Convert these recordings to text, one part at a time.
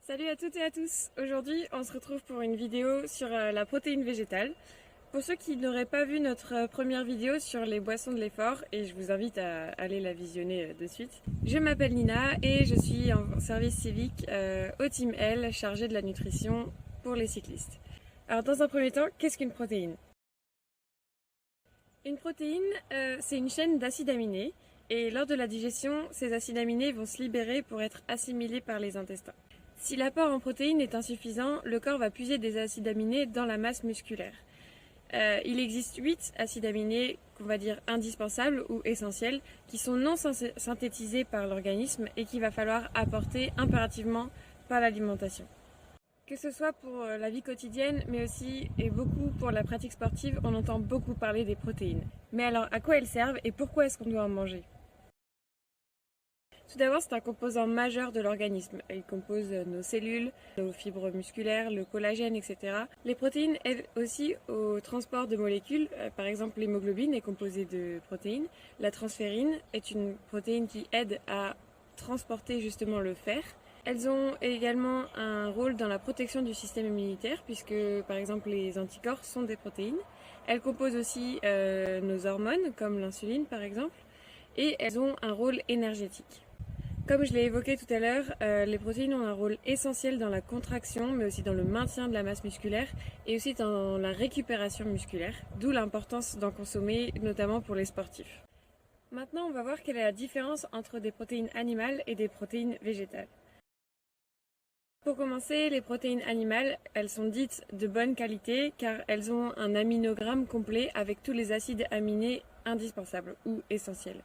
Salut à toutes et à tous. Aujourd'hui, on se retrouve pour une vidéo sur la protéine végétale. Pour ceux qui n'auraient pas vu notre première vidéo sur les boissons de l'effort, et je vous invite à aller la visionner de suite, je m'appelle Nina et je suis en service civique au Team L, chargée de la nutrition pour les cyclistes. Alors dans un premier temps, qu'est-ce qu'une protéine? Une protéine, c'est une chaîne d'acides aminés, et lors de la digestion, ces acides aminés vont se libérer pour être assimilés par les intestins. Si l'apport en protéines est insuffisant, le corps va puiser des acides aminés dans la masse musculaire. Il existe 8 acides aminés qu'on va dire indispensables ou essentiels qui sont non synthétisés par l'organisme et qu'il va falloir apporter impérativement par l'alimentation. Que ce soit pour la vie quotidienne, mais aussi et beaucoup pour la pratique sportive, on entend beaucoup parler des protéines. Mais alors, à quoi elles servent et pourquoi est-ce qu'on doit en manger? Tout d'abord, c'est un composant majeur de l'organisme. Il compose nos cellules, nos fibres musculaires, le collagène, etc. Les protéines aident aussi au transport de molécules. Par exemple, l'hémoglobine est composée de protéines. La transférine est une protéine qui aide à transporter justement le fer. Elles ont également un rôle dans la protection du système immunitaire puisque, par exemple, les anticorps sont des protéines. Elles composent aussi nos hormones, comme l'insuline par exemple, et elles ont un rôle énergétique. Comme je l'ai évoqué tout à l'heure, les protéines ont un rôle essentiel dans la contraction, mais aussi dans le maintien de la masse musculaire et aussi dans la récupération musculaire, d'où l'importance d'en consommer, notamment pour les sportifs. Maintenant, on va voir quelle est la différence entre des protéines animales et des protéines végétales. Pour commencer, les protéines animales, elles sont dites de bonne qualité car elles ont un aminogramme complet avec tous les acides aminés indispensables ou essentiels.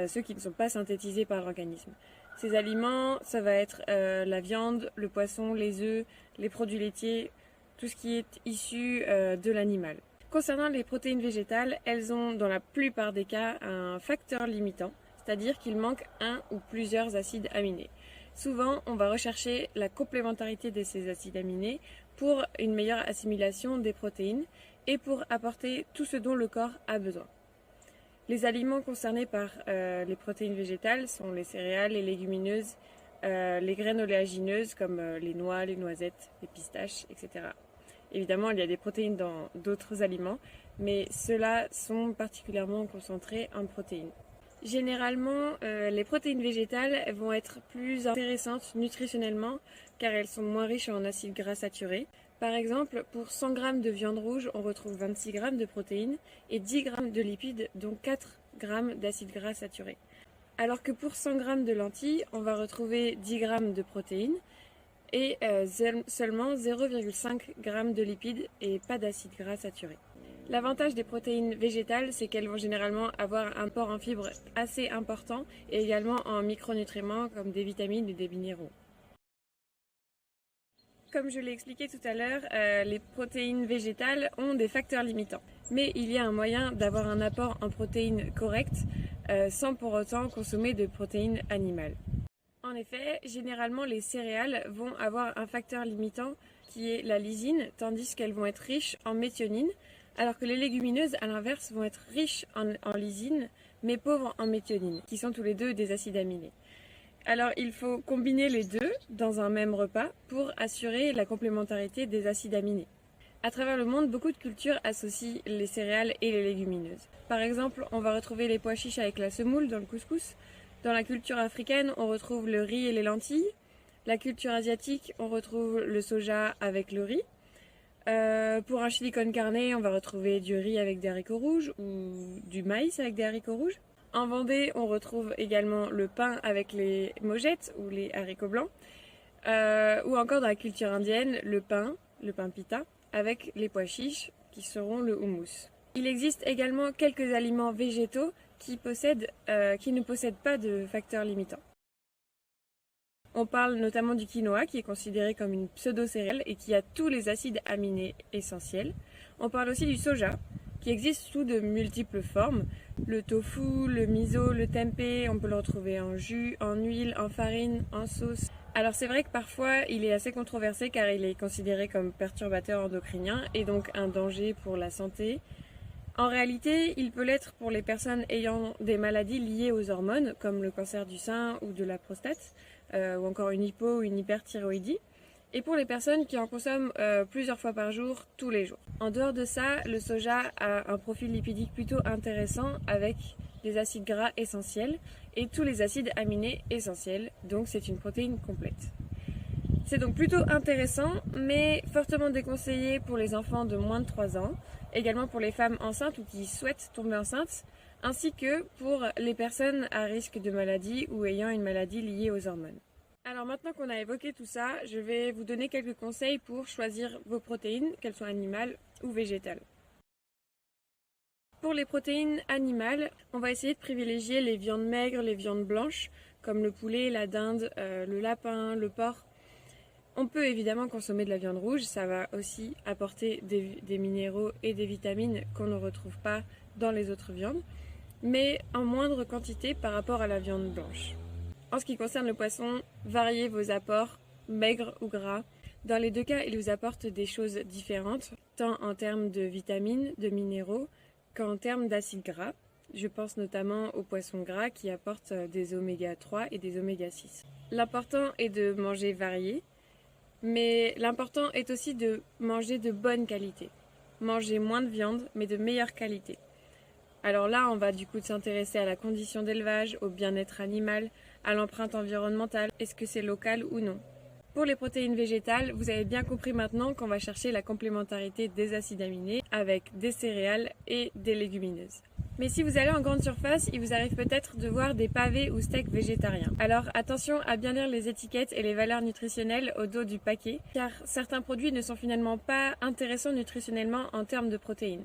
Ceux qui ne sont pas synthétisés par l'organisme. Ces aliments, ça va être la viande, le poisson, les œufs, les produits laitiers, tout ce qui est issu de l'animal. Concernant les protéines végétales, elles ont dans la plupart des cas un facteur limitant, c'est-à-dire qu'il manque un ou plusieurs acides aminés. Souvent, on va rechercher la complémentarité de ces acides aminés pour une meilleure assimilation des protéines et pour apporter tout ce dont le corps a besoin. Les aliments concernés par les protéines végétales sont les céréales, les légumineuses, les graines oléagineuses comme les noix, les noisettes, les pistaches, etc. Évidemment, il y a des protéines dans d'autres aliments, mais ceux-là sont particulièrement concentrés en protéines. Généralement, les protéines végétales vont être plus intéressantes nutritionnellement car elles sont moins riches en acides gras saturés. Par exemple, pour 100 g de viande rouge, on retrouve 26 g de protéines et 10 g de lipides, dont 4 g d'acides gras saturés. Alors que pour 100 g de lentilles, on va retrouver 10 g de protéines et seulement 0,5 g de lipides et pas d'acides gras saturés. L'avantage des protéines végétales, c'est qu'elles vont généralement avoir un apport en fibres assez important et également en micronutriments comme des vitamines et des minéraux. Comme je l'ai expliqué tout à l'heure, les protéines végétales ont des facteurs limitants. Mais il y a un moyen d'avoir un apport en protéines correct sans pour autant consommer de protéines animales. En effet, généralement les céréales vont avoir un facteur limitant qui est la lysine, tandis qu'elles vont être riches en méthionine, alors que les légumineuses, à l'inverse, vont être riches en lysine, mais pauvres en méthionine, qui sont tous les deux des acides aminés. Alors il faut combiner les deux dans un même repas pour assurer la complémentarité des acides aminés. À travers le monde, beaucoup de cultures associent les céréales et les légumineuses. Par exemple, on va retrouver les pois chiches avec la semoule dans le couscous. Dans la culture africaine, on retrouve le riz et les lentilles. La culture asiatique, on retrouve le soja avec le riz. Pour un chili con carne, on va retrouver du riz avec des haricots rouges ou du maïs avec des haricots rouges. En Vendée, on retrouve également le pain avec les mojettes ou les haricots blancs. Ou encore dans la culture indienne, le pain pita, avec les pois chiches qui seront le houmous. Il existe également quelques aliments végétaux qui ne possèdent pas de facteurs limitants. On parle notamment du quinoa qui est considéré comme une pseudo-céréale et qui a tous les acides aminés essentiels. On parle aussi du soja qui existe sous de multiples formes. Le tofu, le miso, le tempeh, on peut le retrouver en jus, en huile, en farine, en sauce. Alors c'est vrai que parfois il est assez controversé car il est considéré comme perturbateur endocrinien et donc un danger pour la santé. En réalité, il peut l'être pour les personnes ayant des maladies liées aux hormones, comme le cancer du sein ou de la prostate, ou encore une hypo ou une hyperthyroïdie. et pour les personnes qui en consomment plusieurs fois par jour, tous les jours. En dehors de ça, le soja a un profil lipidique plutôt intéressant avec des acides gras essentiels et tous les acides aminés essentiels, donc c'est une protéine complète. C'est donc plutôt intéressant, mais fortement déconseillé pour les enfants de moins de 3 ans, également pour les femmes enceintes ou qui souhaitent tomber enceintes, ainsi que pour les personnes à risque de maladie ou ayant une maladie liée aux hormones. Alors maintenant qu'on a évoqué tout ça, je vais vous donner quelques conseils pour choisir vos protéines, qu'elles soient animales ou végétales. Pour les protéines animales, on va essayer de privilégier les viandes maigres, les viandes blanches, comme le poulet, la dinde, le lapin, le porc. On peut évidemment consommer de la viande rouge, ça va aussi apporter des minéraux et des vitamines qu'on ne retrouve pas dans les autres viandes, mais en moindre quantité par rapport à la viande blanche. En ce qui concerne le poisson, variez vos apports, maigres ou gras. Dans les deux cas, il vous apporte des choses différentes, tant en termes de vitamines, de minéraux, qu'en termes d'acides gras. Je pense notamment aux poissons gras qui apportent des oméga 3 et des oméga 6. L'important est de manger varié, mais l'important est aussi de manger de bonne qualité. Manger moins de viande, mais de meilleure qualité. Alors là, on va du coup s'intéresser à la condition d'élevage, au bien-être animal, à l'empreinte environnementale, est-ce que c'est local ou non. Pour les protéines végétales, vous avez bien compris maintenant qu'on va chercher la complémentarité des acides aminés avec des céréales et des légumineuses. Mais si vous allez en grande surface, il vous arrive peut-être de voir des pavés ou steaks végétariens. Alors attention à bien lire les étiquettes et les valeurs nutritionnelles au dos du paquet, car certains produits ne sont finalement pas intéressants nutritionnellement en termes de protéines.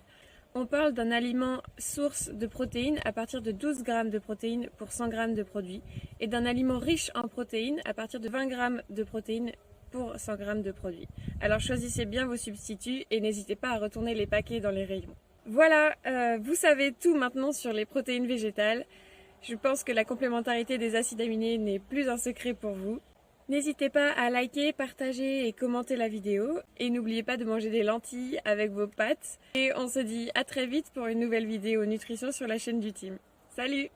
On parle d'un aliment source de protéines à partir de 12 grammes de protéines pour 100 grammes de produit et d'un aliment riche en protéines à partir de 20 grammes de protéines pour 100 grammes de produit. Alors choisissez bien vos substituts et n'hésitez pas à retourner les paquets dans les rayons. Voilà, vous savez tout maintenant sur les protéines végétales. Je pense que la complémentarité des acides aminés n'est plus un secret pour vous. N'hésitez pas à liker, partager et commenter la vidéo. Et n'oubliez pas de manger des lentilles avec vos pâtes. Et on se dit à très vite pour une nouvelle vidéo nutrition sur la chaîne du team. Salut!